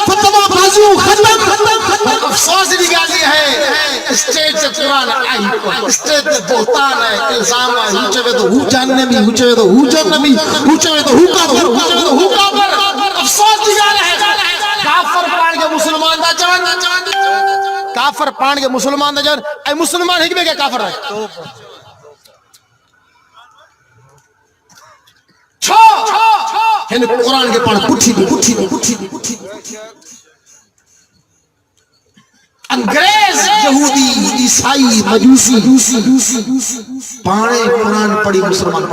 फतवा बाजू खत्म। अफसोस की गाल ये है स्टेज से कुरान आई, स्टेज पे बोहतान है, इल्जाम है, ऊंचे में तो हु जानने में, ऊंचे में तो हु जानने में, ऊंचे में तो हु काफिर, ऊंचे में तो हु काफिर। अफसोस की गाल है काफिर पाण के मुसलमान दा जवान, काफिर पाण के मुसलमान दा जवान, ए मुसलमान हिकबे के काफिर है छो हिन कुरान के पाण पुठी अंग्रेज यहूदी ईसाई मजूसी पाणे कुरान पढ़ी मुसलमान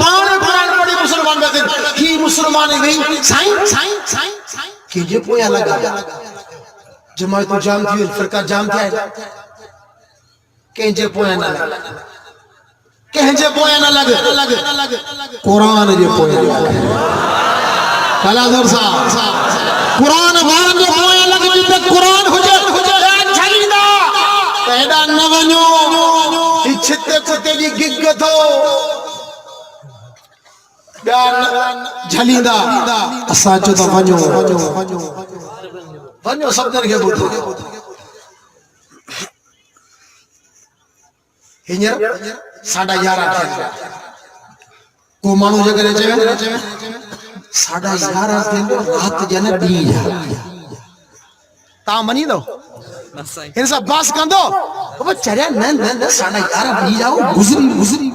पाणे कुरान पढ़ी मुसलमान बैठे की मुसलमान नहीं साईं कि जे पोया लगा जमात जाम थी, फरका जाम थिया के जे पोया ना कहजे पोया ना लगे कुरान जे पोया कला दर सा कुरान वारन जे पोया लगे जिते कुरान हुजे झलींदा एडा न वणो ई छिते कुते जी गिग थो ॿिया झलींदा असां चो त वञो सभिनी खे ॿुधो हींअर 11:30 थिया को माण्हू जे करे चवे 11:30 थींदो राति जे न ॾींहुं जा तव्हां मञींदो हिन सां बास कंदो चरिया न 11:30 ॾींहुं जाओ गुज़री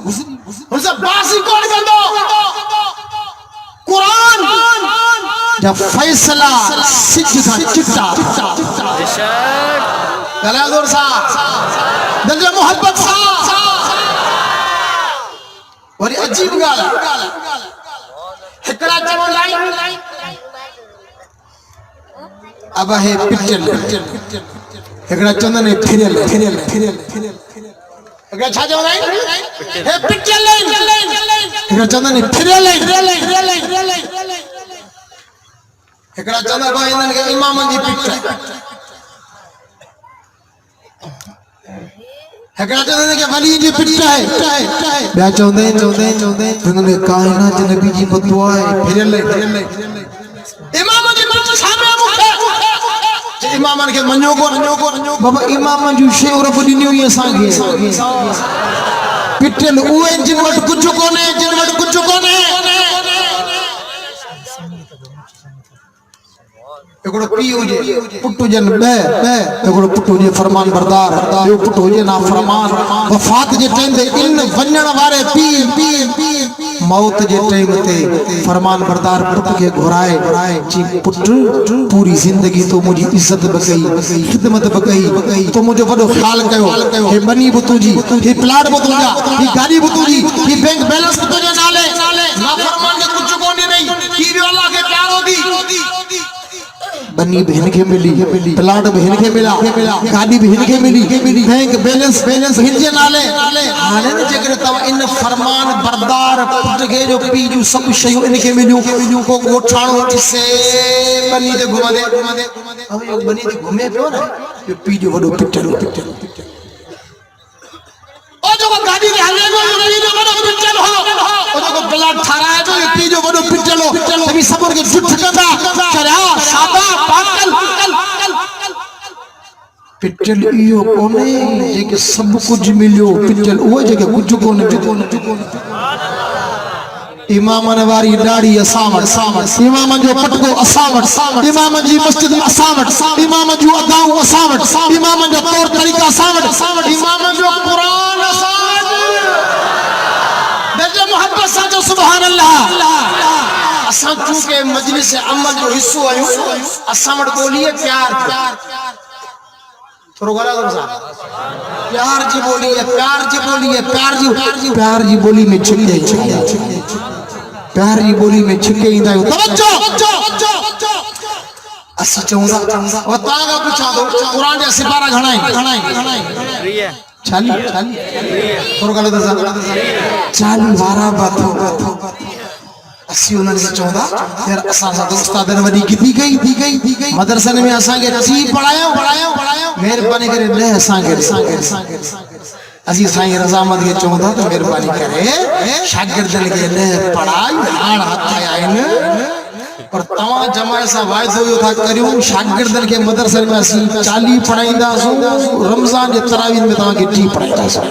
हुन सां बास ई कोन कंदो कुरान जा फैसला सिज खां चिट्टा गला जोर सा दिल जो मोहब्बत सा वरी अजीब गाल हिकड़ा चवो लाइन अब है पिटल हिकड़ा चंदन फिरल हिकड़ा छा चवो लाइन हे पिटल हिकड़ा चंदन फिरल हिकड़ा चंदन भाई इनन के इमाम जी पिट हिकड़ा चंदन के वली जी पिट है ॿिया चवंदे इन्हनि काइनात नबी जी बदुआ है फिरल इमाम जी पिट सामने मुखे इमामन के मञो को बाबा इमामन जी शे रब ॾिनी हुई असां खे पिटल उहे जिन वटि कुझु कोन्हे एकड़ो पी हुजे पुटु जन बे एकड़ो पुटु हुजे फरमान बरदार यो पुटु हुजे ना फरमान वफात जे टाइम ते इन वञण वारे पी मौत जे टाइम ते फरमान बरदार पुट के घुराए जी पुटु पूरी जिंदगी तो मुजी इज्जत बकई खिदमत बकई तो मुजो वडो ख्याल कयो हे बनी बुतू जी हे प्लाट बुतू जा हे गाड़ी बुतू जी हे बैंक बैलेंस बुतू जे नाले ना फरमान के कुछ कोनी नहीं की भी अल्लाह के प्यार होगी बनी बहन के मिली प्लाट बहन के मिला गाड़ी बहन के मिली बैंक बैलेंस हिंजे नाले हाने न जेकर तव इन फरमान बरदार पुट के जो पी जो सब शय इनके मिलियो को गोठाणो से बनी दे घुमा दे अब यो बनी दे घूमे पियो ना यो पी जो वडो पिटल ओ जो गाड़ी के हले में पी जो वडो पिटल हो ओ जो प्लाट थारा जो पी जो वडो पिटल हो सभी सबोर के झुठ कंदा चरा सादा पागल पिटल इयो कोने जेके सब कुछ मिलियो पिटल वो जेके कुछ कोने इमामन वारी दाढ़ी असावट इमामन जो पटको असावट इमामन जी मस्जिद असावट इमामन जो अदाऊ असावट इमामन जो तौर तरीका असावट इमामन जो कुरान असावट दर्जे मोहब्बत सा जो सुभान अल्लाह असां चूंकि मजलिस अमल जो हिस्सो आयो असां वट बोलिए प्यार थोरो गला करो साहब प्यार जी बोली में छिके प्यार जी बोली में छिके इंदा तवज्जो अस चौंदा और तागा पूछा दो कुरान जे सिपारा घणाई चाली थोरो गला दसा 40 वारा बातो असी उन्हनि खे चवंदा यार असां सां त उस्तादनि वॾी थी गई मदरसनि में असांखे सी पढ़ायो महिरबानी करे ॾे असांखे असी साईं रजामत के चौंदा तो मेहरबानी करे शागिर्दन के ने पढ़ाई हाण हथ आइन और तवा जमाए सा वायदो यो था करियो शागिर्दन के मदरसे में असी 40 पढ़ाईंदा सो रमजान के तरावीह में तवा के 30 पढ़ाईंदा सो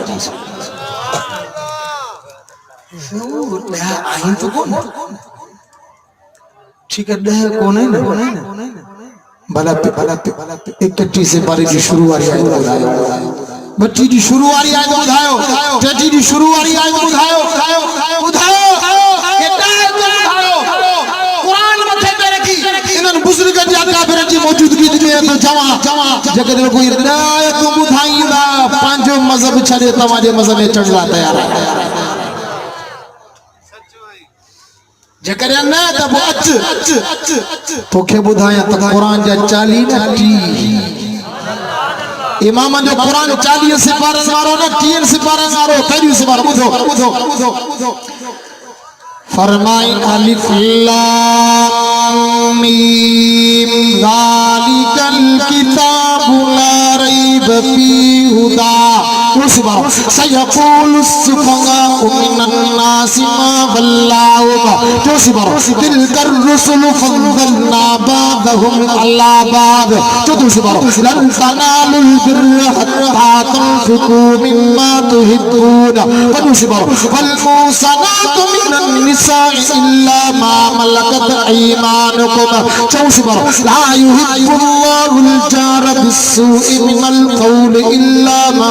आइन तो कोन ठीक है दह कोन है ना भला पे 31 से बारी की शुरू वाली आयत बुधायो बच्ची दी शुरू वाली आयत बुधायो टेटी दी शुरू वाली आयत बुधायो बुधायो के दह बुधायो कुरान मथे पे रखी इनन बुजुर्ग जी काफिर जी मौजूदगी में तो जमा जगह कोई हिदायत बुधाईंदा पांचो मजहब छड़े तवाजे मजहब में चढ़ला तैयार है जकर न तब अच तोखे बुधाया त कुरान जा 40 न 30 इमाम जो कुरान 40 सिपारन वारो न 3 सिपारन वारो कई सिपार बुधो फरमाई अलिफ लाम मीम ज़ालिकल किताबु ला रैब फीहि हुदा सयक़ूलु सुफ़हाउ मिनन नासि मा वल्लाहुम तिलकर रुसुलु फज़्ज़लना बअदहुम अला बअद लन तनालुल बिर्रा हत्ता तुनफ़िक़ू मिम्मा तुहिब्बून वल मूसनातु मिनन निसाइ इल्ला मा मलकत ऐमानुकुम ला युहिब्बुल्लाहुल जार बिस्सूइ मिनल क़ौलि इल्ला मा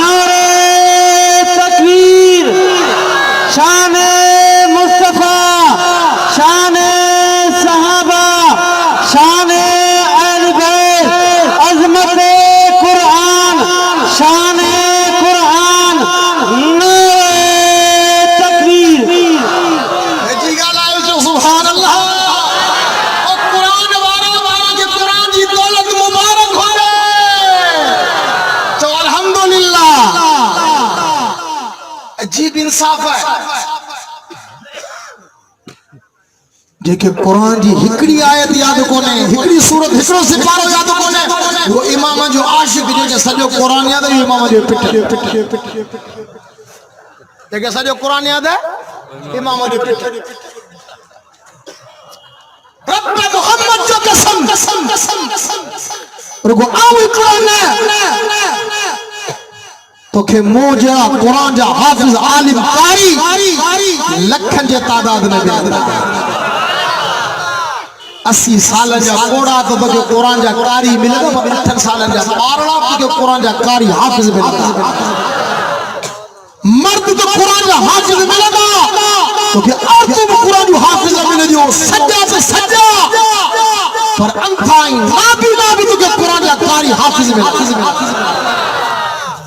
नारे तकबीर शान मुस्तफा शान सहाबा शान अहले बैत अजमत कुरान शान कुरान नारे तकबीर जी गालायो जो सुभान अल्लाह और कुरान वाला के कुरान की दौलत मुबारक हो तो अल्हम्दुलिल्लाह अजीब इंसाफ है जेके कुरान जी हिकड़ी आयत याद कोने हिकड़ी सूरत हिकड़ो सिपारो याद कोने वो इमाम जो आशिक जेके सजो कुरान याद है इमाम जो पिट जेके सजो कुरान याद है इमाम जो पिट रब मोहम्मद जो कसम रुको आओ कुरान तो के मोजा कुरान जा हाफिज आलिम कारी लखन जे तादाद में मिलंदा 80 साल जा कोड़ा तो के कुरान जा कारी मिलंदा पर 8 साल जा बारड़ा के कुरान जा कारी हाफिज मिलंदा मर्द तो कुरान जा हाफिज मिलंदा तो के औरत भी कुरान जो हाफिज मिलंदियो सज्जा से सज्जा पर अंथाई ना भी तो के कुरान जा कारी हाफिज मिलंदा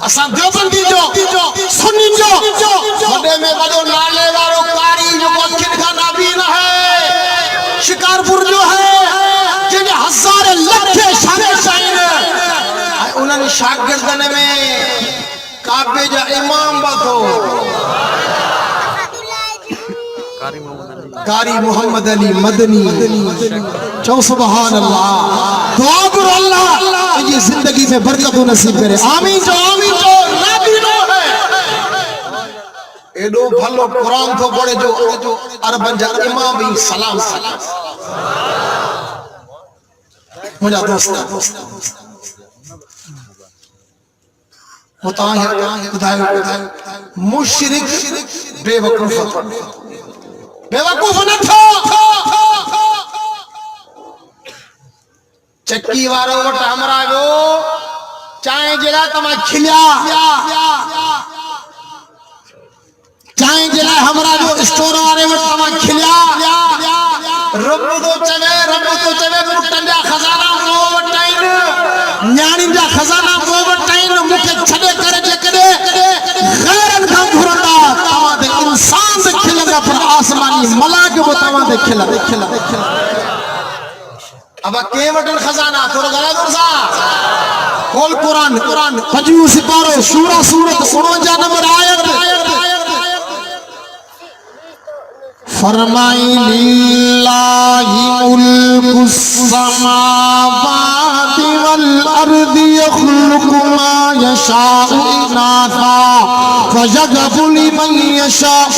असा देवबंदी जो सुन्नी जो वडे में वडो नाले वालो कारी जो कोन का नाबीन है शिकारपुर जो है जिने हजार लखे शाने शाइन उन्हनि शागिर्दन में काबे जा इमाम बातो कारी मोहम्मद अली मदनी चौ सुभान अल्लाह दुआ करो अल्लाह ये जिंदगी में बरकत नसीब करे आमीन जो नाबीनो है एडो भलो कुरान तो पढ़े जो अरबन जा इमाम भी सलाम मुझा दोस्त होता है बुधायो मुशरिक बेवकूफ न थो चक्की वारो वट हमरा जो चाय जेला तमा खिलिया चाय जेला हमरा जो स्टोर वाले वट तमा खिलिया रब तो चवे मुटन जा खजाना वो वटाइन न्याणिन जा खजाना वो वटाइन मुके छडे करे जे कदे गैरन का घुरंदा तमा दे इंसान दे खिलंदा पर आसमानी मलाक वो तमा दे खिला अब के वटन खजाना थोड़ा गला गुरसा खोल कुरान 25 सिपारो सूरा सूरत 49 नंबर आयत फरमाई लिल्लाहि मुल्कुस समावाति वल अर्दि यखलुकु मा यशाउ इनाथा फयगफु लिमन यशाउ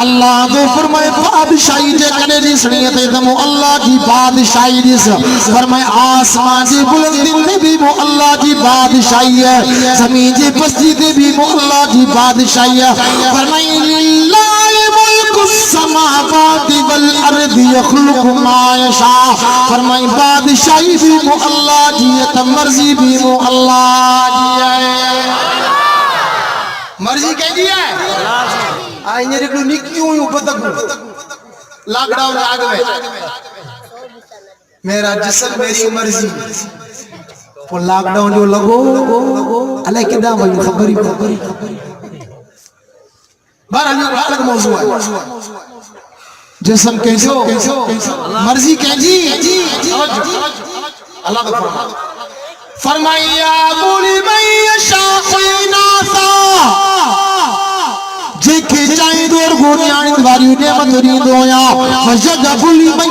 अल्लाह तो फरमाए बादशाही जे कने दी सनियत दमो अल्लाह की बादशाही दिस फरमाए आसमान की बुलंदी में भी वो अल्लाह की बादशाही है जमीन की पस्ती में भी वो अल्लाह की बादशाही है फरमाए लिल्लाहि मुल्कुस समावाति वल अर्दि यखलुकु मा यशा फरमाए बादशाही भी वो अल्लाह की है मर्जी भी वो अल्लाह की है मर्जी कहती है आइने रेडू निक्कियों यू बदगु लॉकडाउन आग में मेरा जिस्म मेरी मर्जी वो लॉकडाउन जो लगो अले किदा वही खबरी बार अलग मौजू है जिस्म कैसो मर्जी कैजी अल्लाह का फरमाया बोली मैं शाफीनासा जेके चाहे दूर गोनियानी वारी नेमत रींदोया फजगफुली मन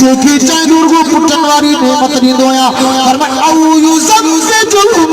जेके चाहे दूर गो पुटन वारी नेमत रींदोया फरमाया औ युज़व्विजुहुम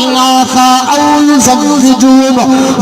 इनासा औ युज़व्विजुहुम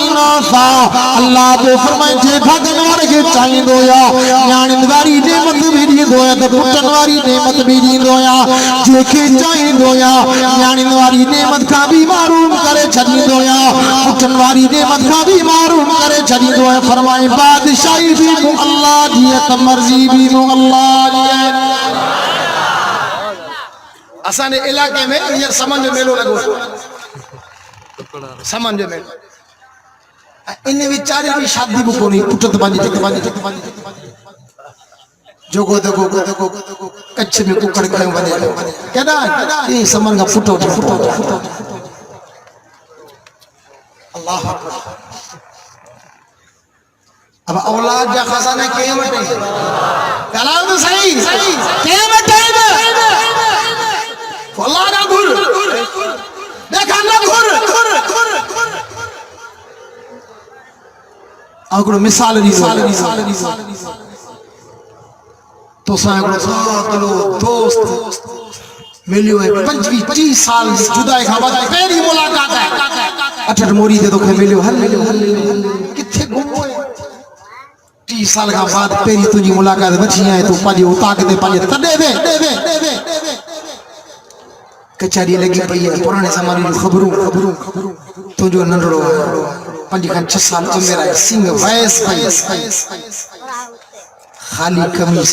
इनासा अल्लाह तो फरमाए जे भगन वारे के चाहे दोया न्याणी वारी नेमत भी रींदोया तो पुटन वारी नेमत भी रींदोया जेके चाहे दोया न्याणी वारी नेमत का भी मारूम करे छड़ी दोया पुटन वारी नेमत का भी मारूम करे छड़ी दोया फरमाए बादशाही भी मु अल्लाह दी है मर्जी भी मु अल्लाह दी है असाने इलाके में ये समझ मेलो लगो समझ में इन विचारे भी शादी को नहीं पुटत बांधी जोगो देखो कच्छ में कुकड़ खयो बने केदा ये समन का फुटो अल्लाह अब औलाद जा खजाना के मटे कलाम तो सही के मटे अल्लाह ना घुर देखा ना घुर अगरो मिसाल दी तो सालो दोस्त मिलियो है 25 साल जुदाई खां बाद पहली मुलाकात है अठट मोरी दे तो खे मिलियो हल किथे घुमो 30 साल का बाद पहली तुझी मुलाकात बची है तू पाजी उताक दे पाजे तडे वे कचहरी लगी पई है पुराने जमाने की खबरों तुझो नंढड़ो 5-6 साल उम्र है सिंह वैस खाली कमीज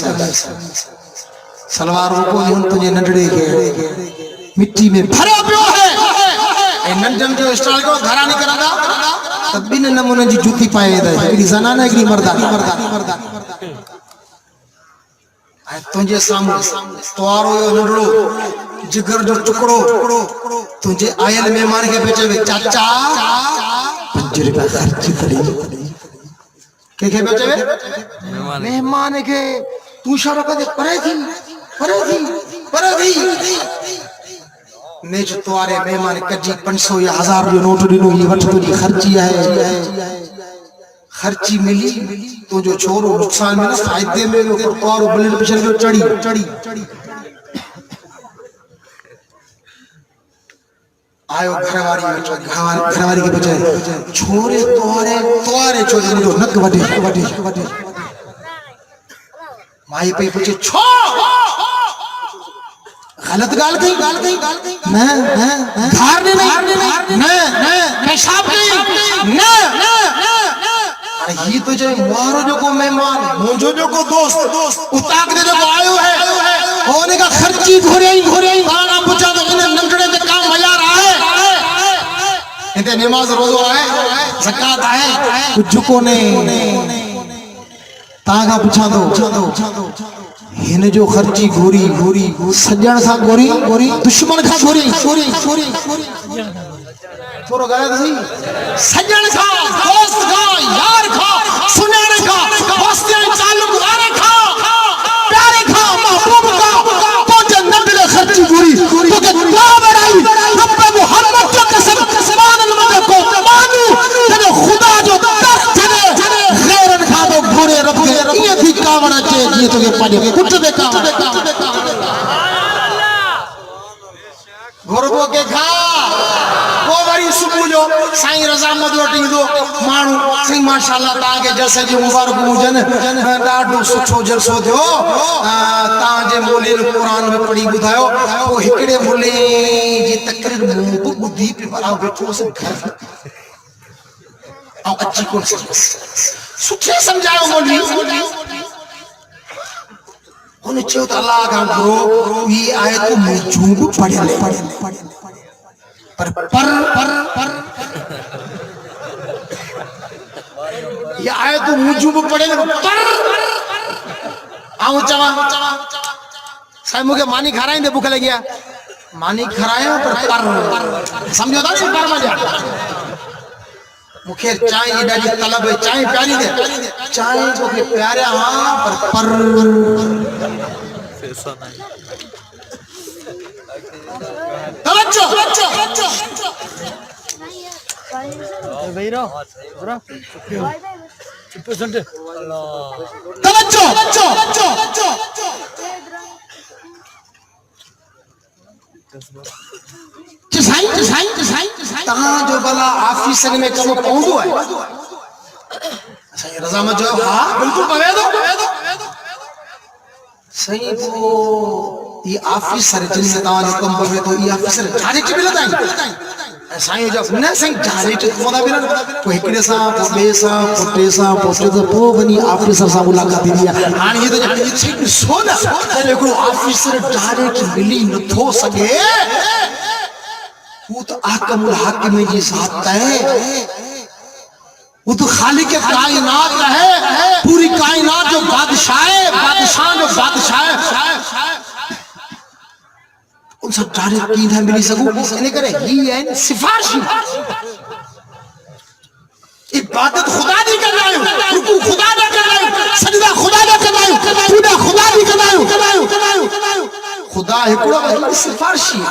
सलवार को नहीं तुझे नंढड़े के मिट्टी में भरा पियो है ए नंढन जो स्टाइल को घरा नहीं करादा तब भी नमूने जी जूती पाए दे एकड़ी जनाना एकड़ी मर्दा आई तुझे सामने तोरो यो नंढड़ो जिगर जो टुकड़ो तुझे आयल मेहमान के बेचे वे चाचा 5 रुपया खर्च करी के बेचे वे मेहमान के तू इशारा कर दे परे थी ने जो तुम्हारे मेहमान कजी 500 या 1000 जो नोट दिनो ये वठ तुझी खर्ची है खर्ची मिली तो जो छोरो नुकसान में ना फायदे में ऊपर तोरो ब्लड प्रेशर जो चढ़ी आयो घरवारी के बचाए छोरे तोरे छोरे जो नक वटे माई पे पूछे छो गलत गाल कही मैं धार नहीं पेशाब नहीं अरे ये तो जो मारो जो को मेहमान मुझो जो को दोस्त उताक दे जो को आयो है होने का खर्ची घोरे खाना पूछा तो इन्हें नंगड़े में काम मजा रहा है इनते नमाज रोजो है ज़कात है कुछ को नहीं तागा पूछा दो हिन जो खर्ची घोरी सजण सा घोरी दुश्मन खा घोरी थोरो गलत सही सजण खा दोस्त खा यार खा सुनाने खा दोस्ती चालू गुजारे खा प्यारे खा महबूब खा तो जन्नत ले खर्ची घोरी तो के दुआ बढ़ाई रब मोहम्मद जो कसम मान मत को मानू तेरे खुदा जो कर चले गैरन खा दो घोरे रब के ये थी कावड़ा चे ये तो के पाजे कुट दे कावड़ा घोरबो के खा वो वरी सुबह जो साईं रजामत वटी दो मानू साईं माशाल्लाह ता के जैसे जी मुबारक हुजन डाडो सुठो जलसो थियो ता जे मोली कुरान में पढ़ी बुधायो वो हिकड़े मोली जी तकरीर मुंह बुद्धि पे बड़ा बैठो से घर आ अच्छी कोन सुठे समझायो मोली उन चो त अल्लाह का गुरु ये आयत मुझूब पढ़े पर ये आयत मुझूब पढ़े पर आऊं चवा साईं मुके मानी खाराई दे भूख लगी मानी खराया पर समझो था नहीं पर मजा मुखे चाय ये डाली तलब है चाय प्यारी दे चाय तो के प्यारे हां पर तवज्जो भाई रो जरा चुप सुन तवज्जो तहां जो भला ऑफिसर में कम पहुंचो है सही रजामत जो हां बिल्कुल पवे दो सही वो ये ऑफिसर जिनसे तहां जो कम पवे तो ये ऑफिसर डायरेक्ट मिलता है साईं जो न सही डायरेक्ट मोदा बिना को एकड़े सा पोबे सा पोटे तो पो बनी ऑफिसर सा मुलाकात दिया हां ये तो ठीक सोना एकड़ो ऑफिसर डायरेक्ट मिली न थो सके वो तो आकमुल हाकिम जी साथ है वो तो खालिक कायनात है पूरी कायनात जो बादशाह उन सब डायरेक्ट की ना मिली सकू इन्हें करे ही है सिफारिशी इबादत खुदा नहीं कर रहा हूं रुकू खुदा नहीं कर रहा हूं सजदा खुदा नहीं कर रहा हूं पूजा खुदा नहीं कर रहा हूं खुदा हिकड़ो है सिफारिशी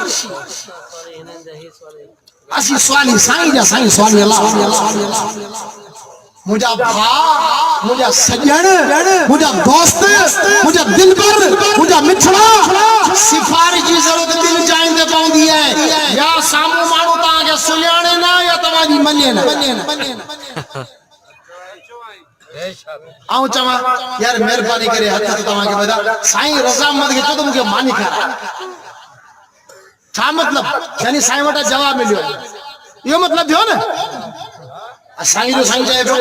असी स्वाली साईं जा साईं स्वाली अल्लाह मुझा भा, मुझा सजन, मुझा दोस्त, मुझा दिलबर, मुझा मिठड़ा सिफारिश जी जरूरत दिल चाहींदे पवंदी है या सामू माण्हू तव्हांखे सुञाणे ना या तव्हांजी मञे ना आऊं चवां यार महिरबानी करे हथ तव्हांखे वधा साईं रज़ामंद खे चओ त मूंखे मानी खाराए छा मतलब यानी साईं वटा जवाब मिलियो इहो मतलब थियो न साईं जो साईं चए पियो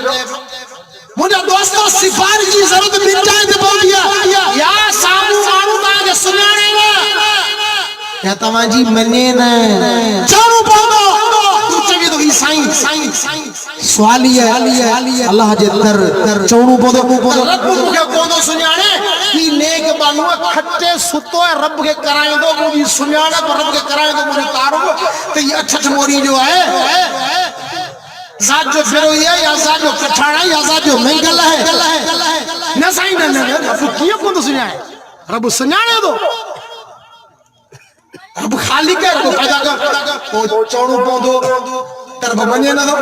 मुंहिंजा दोस्त सिफारिश जी ज़रूरत दिल चाहींदे पवंदी है या साम्हूं माण्हू तव्हांखे सुञाणे न या तव्हांजी मञे न चवणो पवंदो तूं चवी थो ही साईं सवाल ई आहे अल्लाह जे दर चवणो पवंदो रब मूंखे कोन्ह सुञाणे ही नेक माण्हू खटे सुतो ऐं रब खे कराईंदो मुंहिंजी सुञाणप रब खे कराईंदो मुंहिंजो तारो त ही अठ मोरी जो आहे ज़ात जो फिरोई है या ज़ात जो कठाड़ा या ज़ात जो मंगल है न साईं न रब कीअं कोन थो सुञाणे रब सुञाणे थो रब ख़ालिक है रब पैदा कर पोइ चवणो पवंदो त रब मञे नथो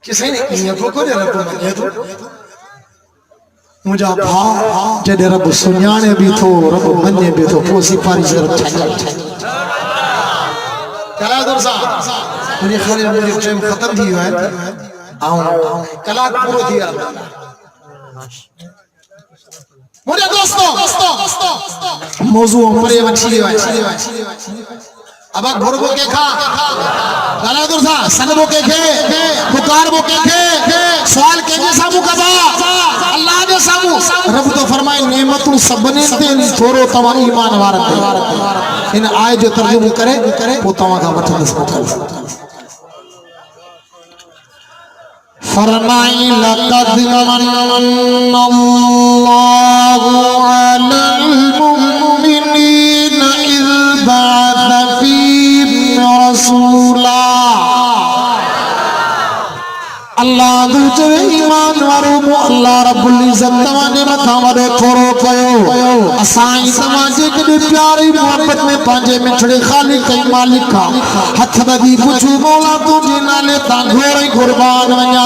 कि साईं ईअं को करे रब मञे थो मुंहिंजा भाउ जॾहिं रब सुञाणे बि थो रब मञे बि थो पोइ सिफारिश मुझे ख्याल मुझे टाइम खत्म थी वियो आहे कलाक पूरो थी वियो मुंहिंजा दोस्तो मौज़ू परे वठी वियो आहे अब घुरबो कंहिंखां ॻाल्हायो था सॾबो कंहिंखे पुकारबो कंहिंखे सवाल कंहिंजे साम्हूं कबा अल्लाह जे साम्हूं रब तो फरमाए नेमतूं सभिनी ते थोरो तव्हां ईमान वारनि ते इन आयत जो तर्जुमो करे पोइ तव्हां खां वठंदुसि फरमाई लक़द मन्नल्लाहु अलल मुमिनीन इज़ बअथ फ़ीहिम रसूला अल्लाह जो ईमान वारो अल्लाह रब्बुल इज्जत तव्हांजे मथां वॾो थोरो कयो असां तव्हांजे केॾे प्यारी मोहब्बत में पंहिंजे मिठड़े ख़ालिक ऐं मालिक खां हथ ॿधी पुछूं मौला तुंहिंजे नाले तां घोर ई क़ुर्बान वञा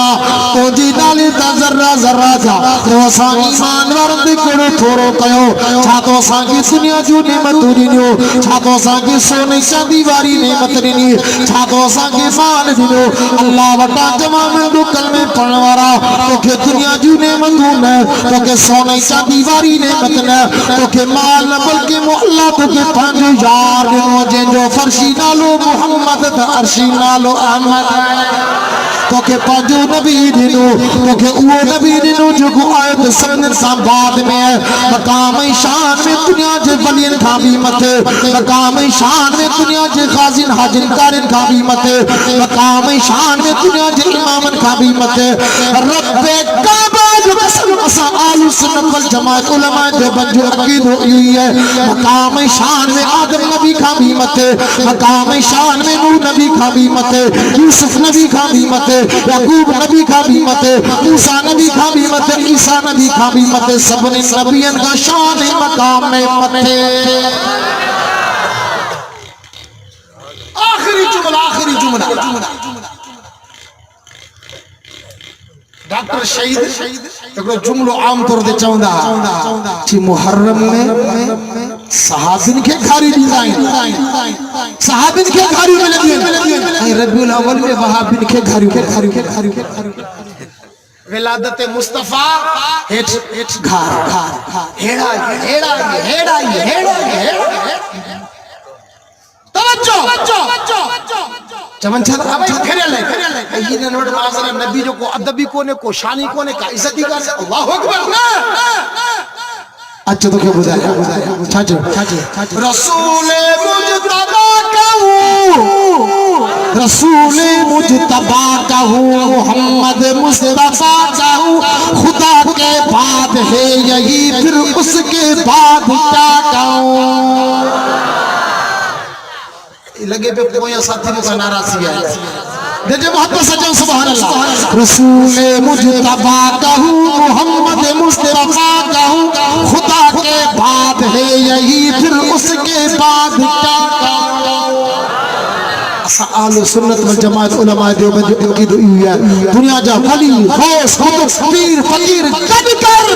तुंहिंजे नाले तां ज़र्रा ज़र्रा जा तो असां ईमान वारनि ते केॾो थोरो कयो छा तो असांखे दुनिया जूं नेमतूं ॾिनियूं छा तो असांखे सोने चांदी वारी नेमत ॾिनी छा तो असांखे माल ॾिनो अल्लाह वटां तमामु कल में पढ़ने वाला तो के दुनिया जू नेमतूं न तो के सोने चांदी वारी नेमत न तो के माल न बल्कि अल्लाह तो के पंहिंजो यार ॾिनो जंहिंजो फर्शी नालो मोहम्मद त अर्शी नालो अहमद तो के पंहिंजो नबी ॾिनो तो के उहो नबी ॾिनो जेको आयत सभिनी सां बाद में मक़ाम ऐं शान में दुनिया जे वलियनि खां बि मथे मक़ाम ऐं शान में दुनिया जे ग़ाज़िन हाजिन कारनि खां बि मथे मक़ाम ऐं शान में दुनिया जे इमामनि खां बि मथे रब काबा जो कसम असां आलू सुन्नत वल जमात उलमा जो बंजो अकीदो इहो ई है मक़ाम ऐं शान में आदम नबी खां बि मथे मक़ाम ऐं शान में नूह नबी खां बि मथे यूसुफ नबी खां बि मथे याकूब नबी खां बि मथे मूसा नबी खां बि मथे ईसा नबी खां बि मथे सभिनी नबियनि खां शान ऐं मक़ाम में मथे आखिरी जुमला डॉक्टर शहीद हिकिड़ो जुमलो आम तौर ते चवंदा कि मुहर्रम में सहाबिन खे खारी ॾींदा आहिनि सहाबिन खे खारियूं मिलंदियूं आहिनि ऐं रबीउल अव्वल में वहाबिन खे खारियूं विलादत मुस्तफा हेठ घार हेड़ा तवज्जो चवन छा भाई फेरियल है ये नोट माजरा नबी जो को अदबी कोने को शानी कोने का इज्जती कर अल्लाहु अकबर ना अच्छा तो क्या बुझाया छाजो रसूले मुजतबा कहूँ मोहम्मद मुस्तफा कहूँ खुदा के बाद है यही फिर उसके बाद क्या कहूँ लगे पे कोई साथी का नाराज़गी है देखिए मोहब्बत सजन सुभान अल्लाह रसूले मुजतबा कहूँ मोहम्मद मुस्तफा कहूँ खुदा के बाद है यही फिर उसके बाद क्या कहूँ असां आले सुन्नत वल जमात उलमा देवबंद जो अकीदो इहो आहे दुनिया जा वली गौस कुतुब पीर फकीर गद कर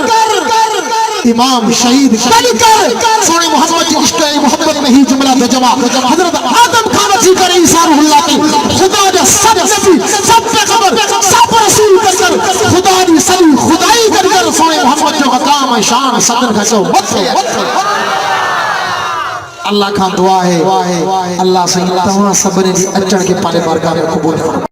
इमाम शहीद गद कर सोने मोहम्मद की इश्क ए मोहब्बत में ही जुमला तो जमा हजरत आदम खान जी करे ईसारुल्लाह की खुदा जा सब नबी सब पैगंबर सब रसूल कर खुदा दी सभी खुदाई कर सोने मोहम्मद जो मकाम है शान सदन का चो अल्लाह खां दुआ है अल्लाह सही तव्हां सभिनी जी अचण खे पंहिंजे बारगाह में क़बूल करो।